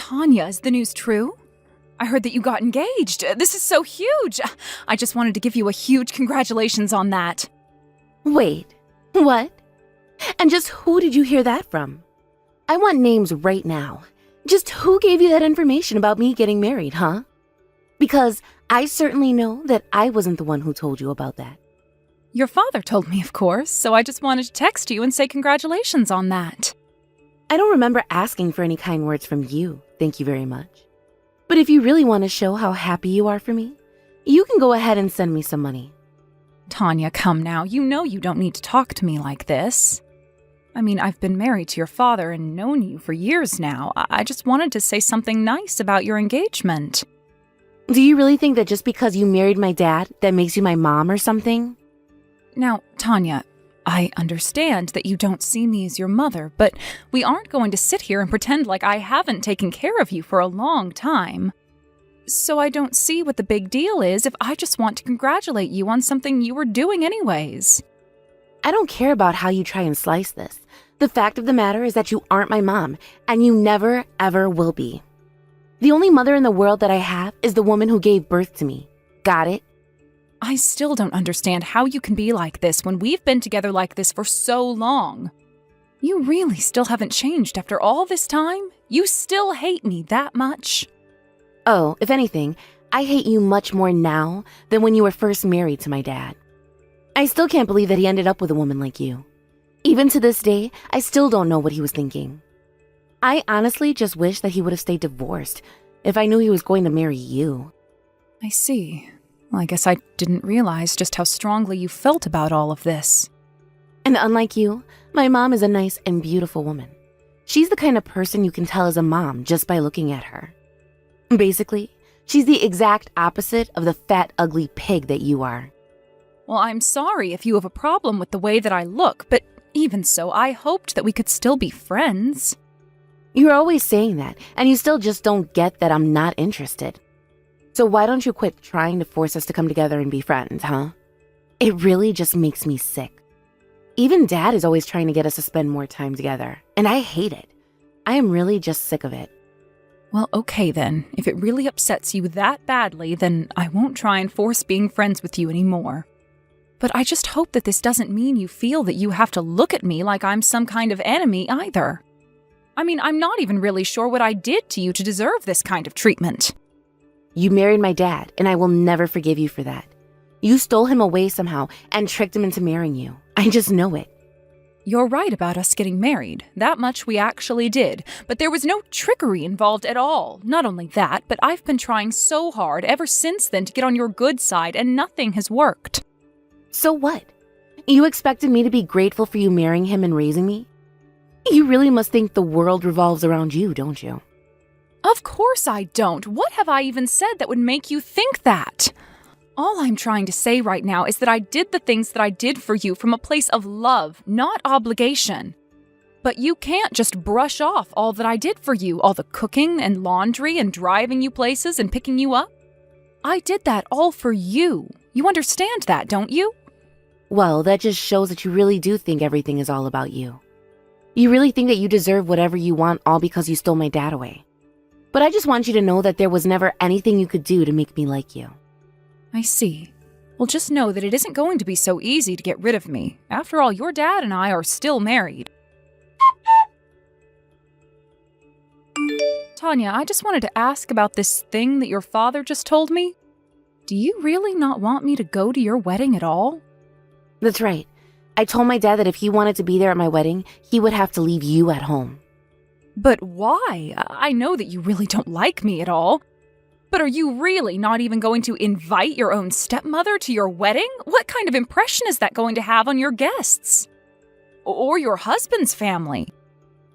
Tanya, is the news true? I heard that you got engaged. This is so huge. I just wanted to give you a huge congratulations on that. Wait, what? And just who did you hear that from? I want names right now. Just who gave you that information about me getting married, huh? Because I certainly know that I wasn't the one who told you about that. Your father told me, of course, so I just wanted to text you and say congratulations on that. I don't remember asking for any kind words from you, thank you very much. But if you really want to show how happy you are for me, you can go ahead and send me some money. Tanya, come now. You know you don't need to talk to me like this. I mean, I've been married to your father and known you for years now. I just wanted to say something nice about your engagement. Do you really think that just because you married my dad, that makes you my mom or something? Now, Tanya, I understand that you don't see me as your mother, but we aren't going to sit here and pretend like I haven't taken care of you for a long time. So I don't see what the big deal is if I just want to congratulate you on something you were doing anyways. I don't care about how you try and slice this. The fact of the matter is that you aren't my mom, and you never, ever will be. The only mother in the world that I have is the woman who gave birth to me. Got it? I still don't understand how you can be like this when we've been together like this for so long. You really still haven't changed after all this time? You still hate me that much? Oh, if anything, I hate you much more now than when you were first married to my dad. I still can't believe that he ended up with a woman like you. Even to this day, I still don't know what he was thinking. I honestly just wish that he would have stayed divorced if I knew he was going to marry you. I see. Well, I guess I didn't realize just how strongly you felt about all of this. And unlike you, my mom is a nice and beautiful woman. She's the kind of person you can tell is a mom just by looking at her. Basically, she's the exact opposite of the fat, ugly pig that you are. Well, I'm sorry if you have a problem with the way that I look, but even so, I hoped that we could still be friends. You're always saying that, and you still just don't get that I'm not interested. So why don't you quit trying to force us to come together and be friends, huh? It really just makes me sick. Even Dad is always trying to get us to spend more time together, and I hate it. I am really just sick of it. Well, okay then. If it really upsets you that badly, then I won't try and force being friends with you anymore. But I just hope that this doesn't mean you feel that you have to look at me like I'm some kind of enemy either. I mean, I'm not even really sure what I did to you to deserve this kind of treatment. You married my dad, and I will never forgive you for that. You stole him away somehow and tricked him into marrying you. I just know it. You're right about us getting married. That much we actually did. But there was no trickery involved at all. Not only that, but I've been trying so hard ever since then to get on your good side, and nothing has worked. So what? You expected me to be grateful for you marrying him and raising me? You really must think the world revolves around you, don't you? Of course I don't. What have I even said that would make you think that? All I'm trying to say right now is that I did the things that I did for you from a place of love, not obligation. But you can't just brush off all that I did for you, all the cooking and laundry and driving you places and picking you up. I did that all for you. You understand that, don't you? Well, that just shows that you really do think everything is all about you. You really think that you deserve whatever you want all because you stole my dad away. But I just want you to know that there was never anything you could do to make me like you. I see. Well, just know that it isn't going to be so easy to get rid of me. After all, your dad and I are still married. Tanya, I just wanted to ask about this thing that your father just told me. Do you really not want me to go to your wedding at all? That's right. I told my dad that if he wanted to be there at my wedding, he would have to leave you at home. But why? I know that you really don't like me at all. But are you really not even going to invite your own stepmother to your wedding? What kind of impression is that going to have on your guests? Or your husband's family?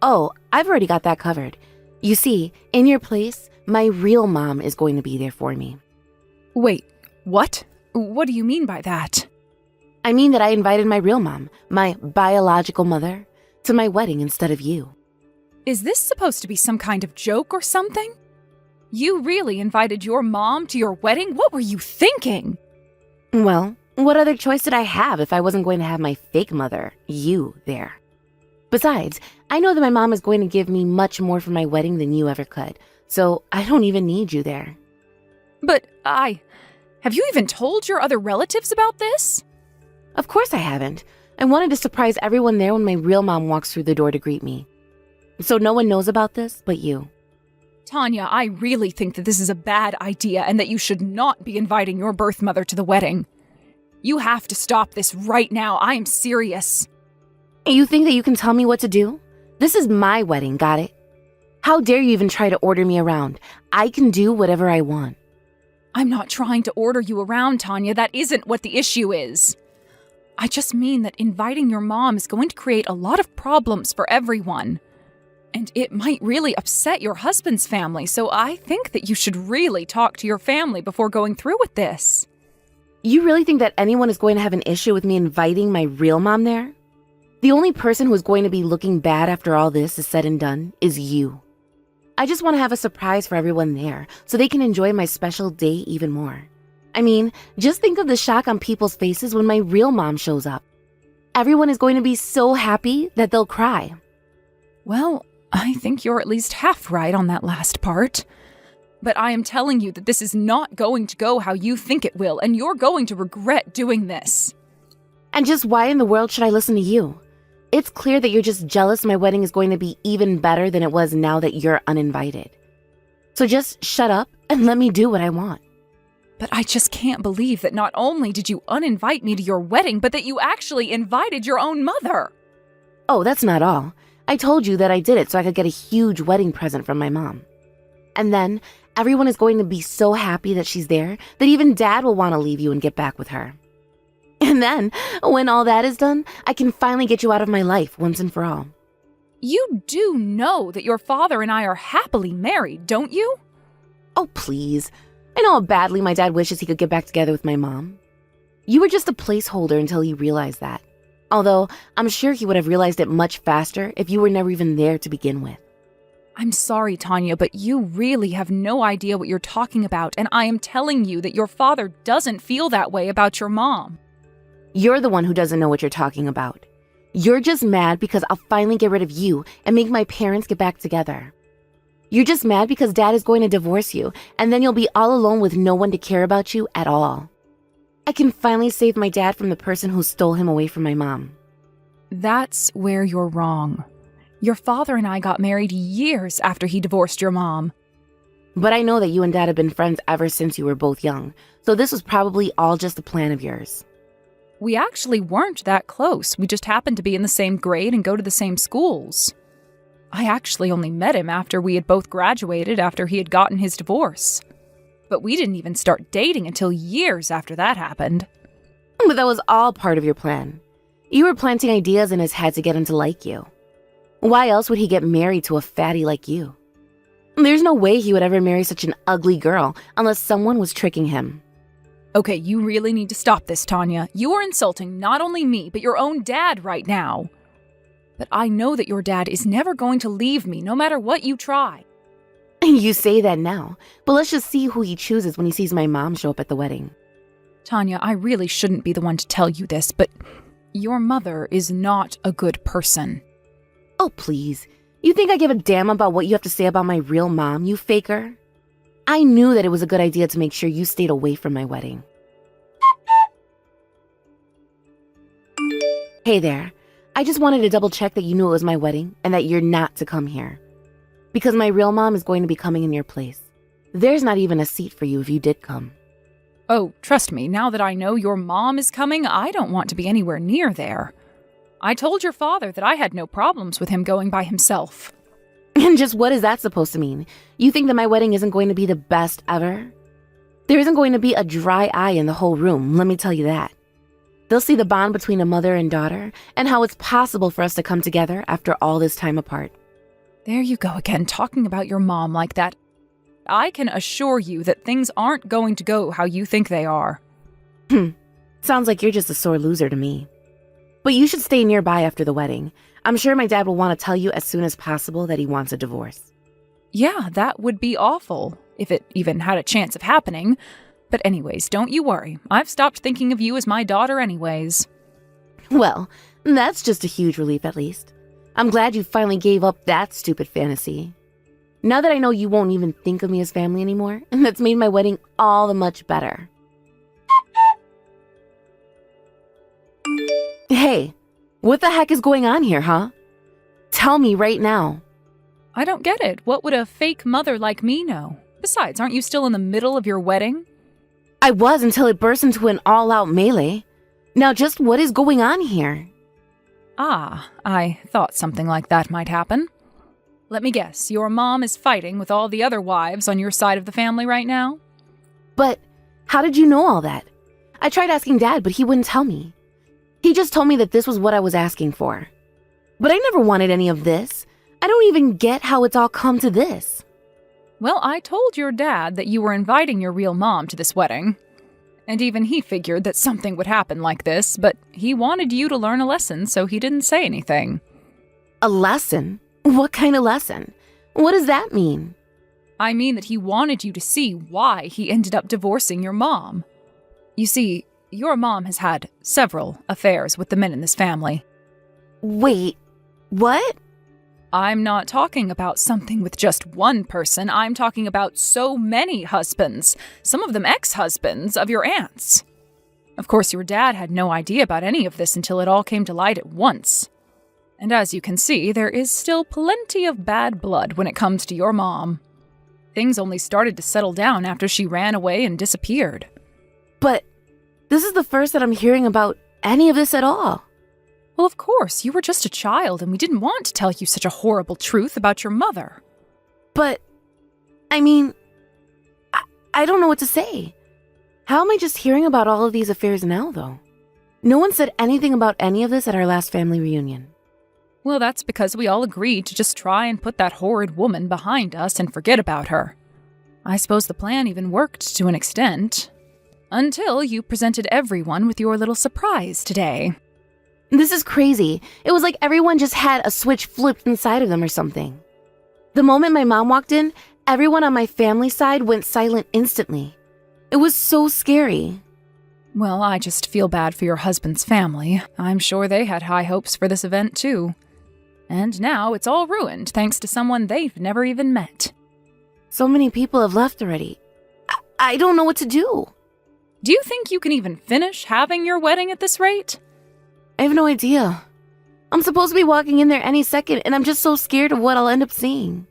Oh, I've already got that covered. You see, in your place, my real mom is going to be there for me. Wait, what? What do you mean by that? I mean that I invited my real mom, my biological mother, to my wedding instead of you. Is this supposed to be some kind of joke or something? You really invited your mom to your wedding? What were you thinking? Well, what other choice did I have if I wasn't going to have my fake mother, you, there? Besides, I know that my mom is going to give me much more for my wedding than you ever could, so I don't even need you there. But have you even told your other relatives about this? Of course I haven't. I wanted to surprise everyone there when my real mom walks through the door to greet me. So no one knows about this but you. Tanya, I really think that this is a bad idea and that you should not be inviting your birth mother to the wedding. You have to stop this right now. I am serious. You think that you can tell me what to do? This is my wedding, got it? How dare you even try to order me around? I can do whatever I want. I'm not trying to order you around, Tanya. That isn't what the issue is. I just mean that inviting your mom is going to create a lot of problems for everyone. And it might really upset your husband's family, so I think that you should really talk to your family before going through with this. You really think that anyone is going to have an issue with me inviting my real mom there? The only person who is going to be looking bad after all this is said and done is you. I just want to have a surprise for everyone there so they can enjoy my special day even more. I mean, just think of the shock on people's faces when my real mom shows up. Everyone is going to be so happy that they'll cry. Well, I think you're at least half right on that last part. But I am telling you that this is not going to go how you think it will, and you're going to regret doing this. And just why in the world should I listen to you? It's clear that you're just jealous my wedding is going to be even better than it was now that you're uninvited. So just shut up and let me do what I want. But I just can't believe that not only did you uninvite me to your wedding, but that you actually invited your own mother. Oh, that's not all. I told you that I did it so I could get a huge wedding present from my mom. And then everyone is going to be so happy that she's there that even Dad will want to leave you and get back with her. And then, when all that is done, I can finally get you out of my life once and for all. You do know that your father and I are happily married, don't you? Oh, please. I know how badly my dad wishes he could get back together with my mom. You were just a placeholder until he realized that. Although, I'm sure he would have realized it much faster if you were never even there to begin with. I'm sorry, Tanya, but you really have no idea what you're talking about, and I am telling you that your father doesn't feel that way about your mom. You're the one who doesn't know what you're talking about. You're just mad because I'll finally get rid of you and make my parents get back together. You're just mad because Dad is going to divorce you, and then you'll be all alone with no one to care about you at all. I can finally save my dad from the person who stole him away from my mom. That's where you're wrong. Your father and I got married years after he divorced your mom. But I know that you and Dad have been friends ever since you were both young, so this was probably all just a plan of yours. We actually weren't that close. We just happened to be in the same grade and go to the same schools. I actually only met him after we had both graduated after he had gotten his divorce. But we didn't even start dating until years after that happened. But that was all part of your plan. You were planting ideas in his head to get him to like you. Why else would he get married to a fatty like you? There's no way he would ever marry such an ugly girl unless someone was tricking him. Okay, you really need to stop this, Tanya. You are insulting not only me, but your own dad right now. But I know that your dad is never going to leave me, no matter what you try. You say that now, but let's just see who he chooses when he sees my mom show up at the wedding. Tanya, I really shouldn't be the one to tell you this, but your mother is not a good person. Oh, please. You think I give a damn about what you have to say about my real mom, you faker? I knew that it was a good idea to make sure you stayed away from my wedding. Hey there. I just wanted to double check that you knew it was my wedding and that you're not to come here. Because my real mom is going to be coming in your place. There's not even a seat for you if you did come. Oh, trust me, now that I know your mom is coming, I don't want to be anywhere near there. I told your father that I had no problems with him going by himself. And just what is that supposed to mean? You think that my wedding isn't going to be the best ever? There isn't going to be a dry eye in the whole room, let me tell you that. They'll see the bond between a mother and daughter and how it's possible for us to come together after all this time apart. There you go again, talking about your mom like that. I can assure you that things aren't going to go how you think they are. Sounds like you're just a sore loser to me. But you should stay nearby after the wedding. I'm sure my dad will want to tell you as soon as possible that he wants a divorce. Yeah, that would be awful, if it even had a chance of happening. But anyways, don't you worry. I've stopped thinking of you as my daughter anyways. Well, that's just a huge relief at least. I'm glad you finally gave up that stupid fantasy. Now that I know you won't even think of me as family anymore, that's made my wedding all the much better. Hey, what the heck is going on here, huh? Tell me right now. I don't get it. What would a fake mother like me know? Besides, aren't you still in the middle of your wedding? I was until it burst into an all-out melee. Now just what is going on here? Ah, I thought something like that might happen. Let me guess, your mom is fighting with all the other wives on your side of the family right now? But how did you know all that? I tried asking Dad, but he wouldn't tell me. He just told me that this was what I was asking for. But I never wanted any of this. I don't even get how it's all come to this. Well, I told your dad that you were inviting your real mom to this wedding. And even he figured that something would happen like this, but he wanted you to learn a lesson, so he didn't say anything. A lesson? What kind of lesson? What does that mean? I mean that he wanted you to see why he ended up divorcing your mom. You see, your mom has had several affairs with the men in this family. Wait, what? I'm not talking about something with just one person. I'm talking about so many husbands, some of them ex-husbands of your aunts. Of course, your dad had no idea about any of this until it all came to light at once. And as you can see, there is still plenty of bad blood when it comes to your mom. Things only started to settle down after she ran away and disappeared. But this is the first that I'm hearing about any of this at all. Well, of course, you were just a child, and we didn't want to tell you such a horrible truth about your mother. But, I mean, I don't know what to say. How am I just hearing about all of these affairs now, though? No one said anything about any of this at our last family reunion. Well, that's because we all agreed to just try and put that horrid woman behind us and forget about her. I suppose the plan even worked to an extent. Until you presented everyone with your little surprise today. This is crazy. It was like everyone just had a switch flipped inside of them or something. The moment my mom walked in, everyone on my family side went silent instantly. It was so scary. Well, I just feel bad for your husband's family. I'm sure they had high hopes for this event, too. And now it's all ruined thanks to someone they've never even met. So many people have left already. I don't know what to do. Do you think you can even finish having your wedding at this rate? I have no idea. I'm supposed to be walking in there any second, and I'm just so scared of what I'll end up seeing.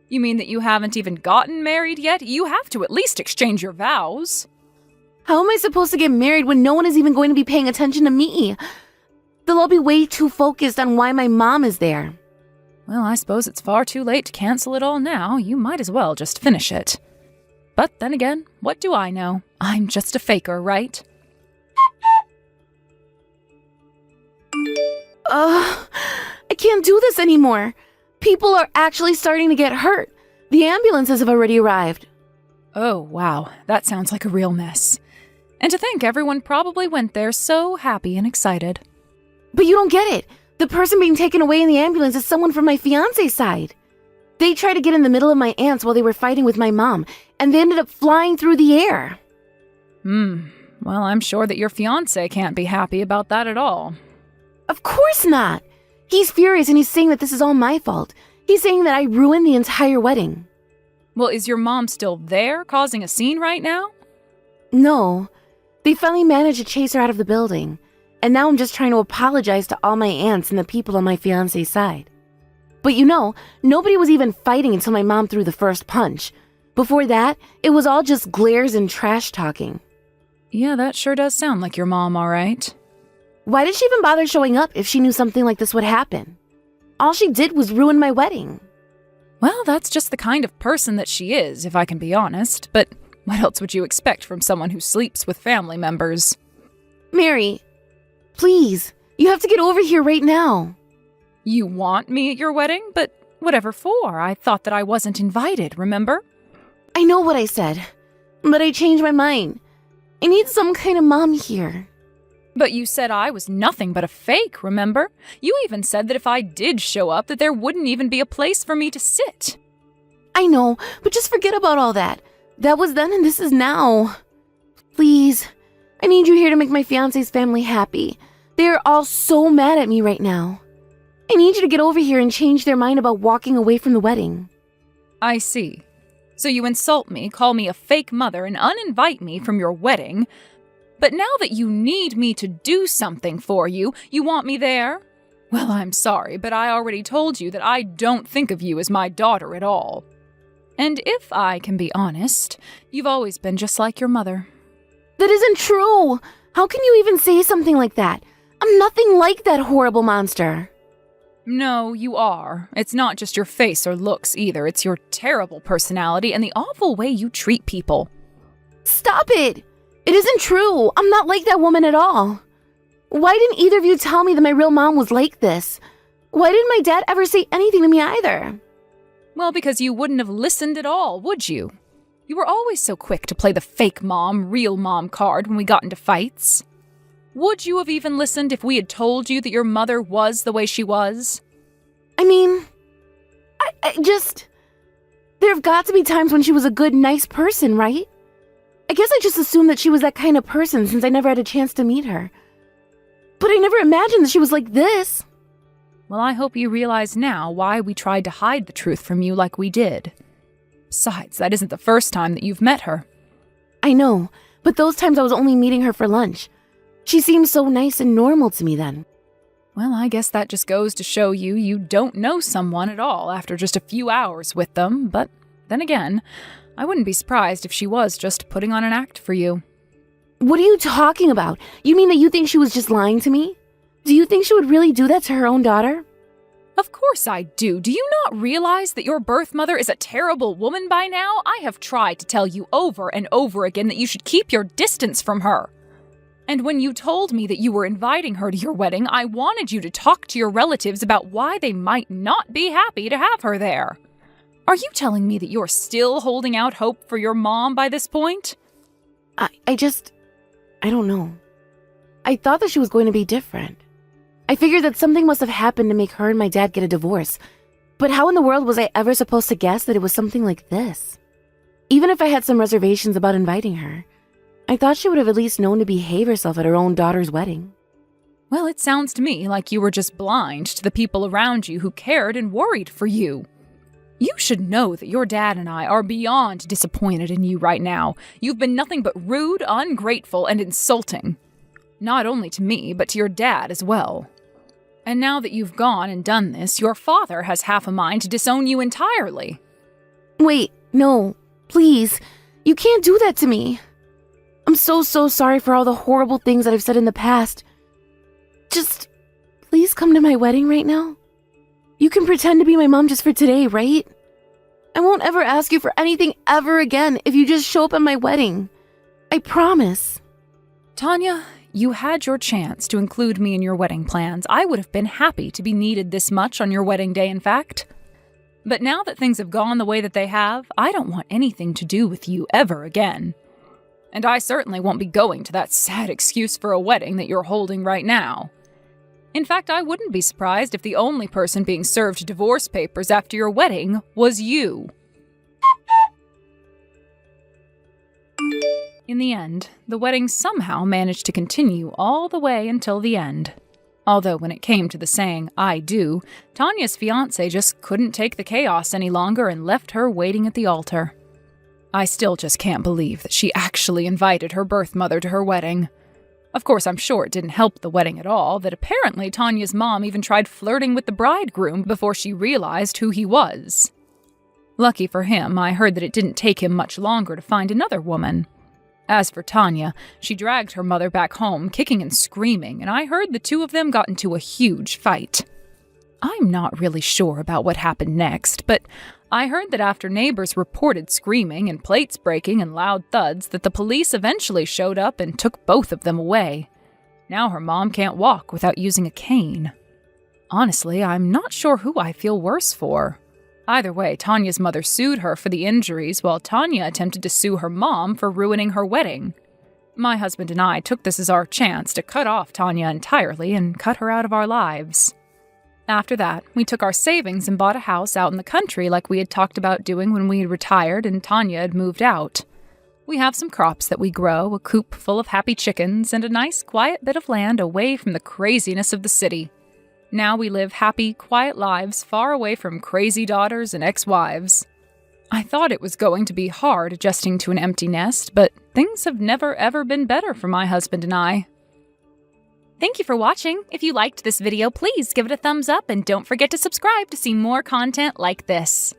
You mean that you haven't even gotten married yet? You have to at least exchange your vows. How am I supposed to get married when no one is even going to be paying attention to me? They'll all be way too focused on why my mom is there. Well, I suppose it's far too late to cancel it all now. You might as well just finish it. But then again, what do I know? I'm just a faker, right? I can't do this anymore. People are actually starting to get hurt. The ambulances have already arrived. Oh, wow. That sounds like a real mess. And to think everyone probably went there so happy and excited. But you don't get it. The person being taken away in the ambulance is someone from my fiance's side. They tried to get in the middle of my aunts while they were fighting with my mom, and they ended up flying through the air. Well, I'm sure that your fiancé can't be happy about that at all. Of course not. He's furious and he's saying that this is all my fault. He's saying that I ruined the entire wedding. Well, is your mom still there, causing a scene right now? No. They finally managed to chase her out of the building. And now I'm just trying to apologize to all my aunts and the people on my fiance's side. But you know, nobody was even fighting until my mom threw the first punch. Before that, it was all just glares and trash talking. Yeah, that sure does sound like your mom, all right. Why did she even bother showing up if she knew something like this would happen? All she did was ruin my wedding. Well, that's just the kind of person that she is, if I can be honest. But what else would you expect from someone who sleeps with family members? Mary, please, you have to get over here right now. You want me at your wedding? But whatever for? I thought that I wasn't invited, remember? I know what I said, but I changed my mind. I need some kind of mom here. But you said I was nothing but a fake, remember? You even said that if I did show up, that there wouldn't even be a place for me to sit. I know, but just forget about all that. That was then and this is now. Please, I need you here to make my fiance's family happy. They are all so mad at me right now. I need you to get over here and change their mind about walking away from the wedding. I see. So you insult me, call me a fake mother, and uninvite me from your wedding. But now that you need me to do something for you, you want me there? Well, I'm sorry, but I already told you that I don't think of you as my daughter at all. And if I can be honest, you've always been just like your mother. That isn't true! How can you even say something like that? I'm nothing like that horrible monster. No, you are. It's not just your face or looks either. It's your terrible personality and the awful way you treat people. Stop it! It isn't true. I'm not like that woman at all. Why didn't either of you tell me that my real mom was like this? Why didn't my dad ever say anything to me either? Well, because you wouldn't have listened at all, would you? You were always so quick to play the fake mom, real mom card when we got into fights. Would you have even listened if we had told you that your mother was the way she was? I mean, there have got to be times when she was a good, nice person, right? I guess I just assumed that she was that kind of person since I never had a chance to meet her. But I never imagined that she was like this. Well, I hope you realize now why we tried to hide the truth from you like we did. Besides, that isn't the first time that you've met her. I know, but those times I was only meeting her for lunch. She seemed so nice and normal to me then. Well, I guess that just goes to show you don't know someone at all after just a few hours with them, but then again, I wouldn't be surprised if she was just putting on an act for you. What are you talking about? You mean that you think she was just lying to me? Do you think she would really do that to her own daughter? Of course I do. Do you not realize that your birth mother is a terrible woman by now? I have tried to tell you over and over again that you should keep your distance from her. And when you told me that you were inviting her to your wedding, I wanted you to talk to your relatives about why they might not be happy to have her there. Are you telling me that you're still holding out hope for your mom by this point? I don't know. I thought that she was going to be different. I figured that something must have happened to make her and my dad get a divorce. But how in the world was I ever supposed to guess that it was something like this? Even if I had some reservations about inviting her, I thought she would have at least known to behave herself at her own daughter's wedding. Well, it sounds to me like you were just blind to the people around you who cared and worried for you. You should know that your dad and I are beyond disappointed in you right now. You've been nothing but rude, ungrateful, and insulting. Not only to me, but to your dad as well. And now that you've gone and done this, your father has half a mind to disown you entirely. Wait, no, please. You can't do that to me. I'm so sorry for all the horrible things that I've said in the past. Just, please come to my wedding right now. You can pretend to be my mom just for today, right? I won't ever ask you for anything ever again if you just show up at my wedding. I promise. Tanya, you had your chance to include me in your wedding plans. I would have been happy to be needed this much on your wedding day, in fact. But now that things have gone the way that they have, I don't want anything to do with you ever again. And I certainly won't be going to that sad excuse for a wedding that you're holding right now. In fact, I wouldn't be surprised if the only person being served divorce papers after your wedding was you. In the end, the wedding somehow managed to continue all the way until the end. Although when it came to the saying, "I do," Tanya's fiancé just couldn't take the chaos any longer and left her waiting at the altar. I still just can't believe that she actually invited her birth mother to her wedding. Of course, I'm sure it didn't help the wedding at all that apparently Tanya's mom even tried flirting with the bridegroom before she realized who he was. Lucky for him, I heard that it didn't take him much longer to find another woman. As for Tanya, she dragged her mother back home, kicking and screaming, and I heard the two of them got into a huge fight. I'm not really sure about what happened next, but I heard that after neighbors reported screaming and plates breaking and loud thuds, that the police eventually showed up and took both of them away. Now her mom can't walk without using a cane. Honestly, I'm not sure who I feel worse for. Either way, Tanya's mother sued her for the injuries, while Tanya attempted to sue her mom for ruining her wedding. My husband and I took this as our chance to cut off Tanya entirely and cut her out of our lives. After that, we took our savings and bought a house out in the country like we had talked about doing when we had retired and Tanya had moved out. We have some crops that we grow, a coop full of happy chickens, and a nice quiet bit of land away from the craziness of the city. Now we live happy, quiet lives far away from crazy daughters and ex-wives. I thought it was going to be hard adjusting to an empty nest, but things have never ever been better for my husband and I. Thank you for watching. If you liked this video, please give it a thumbs up and don't forget to subscribe to see more content like this.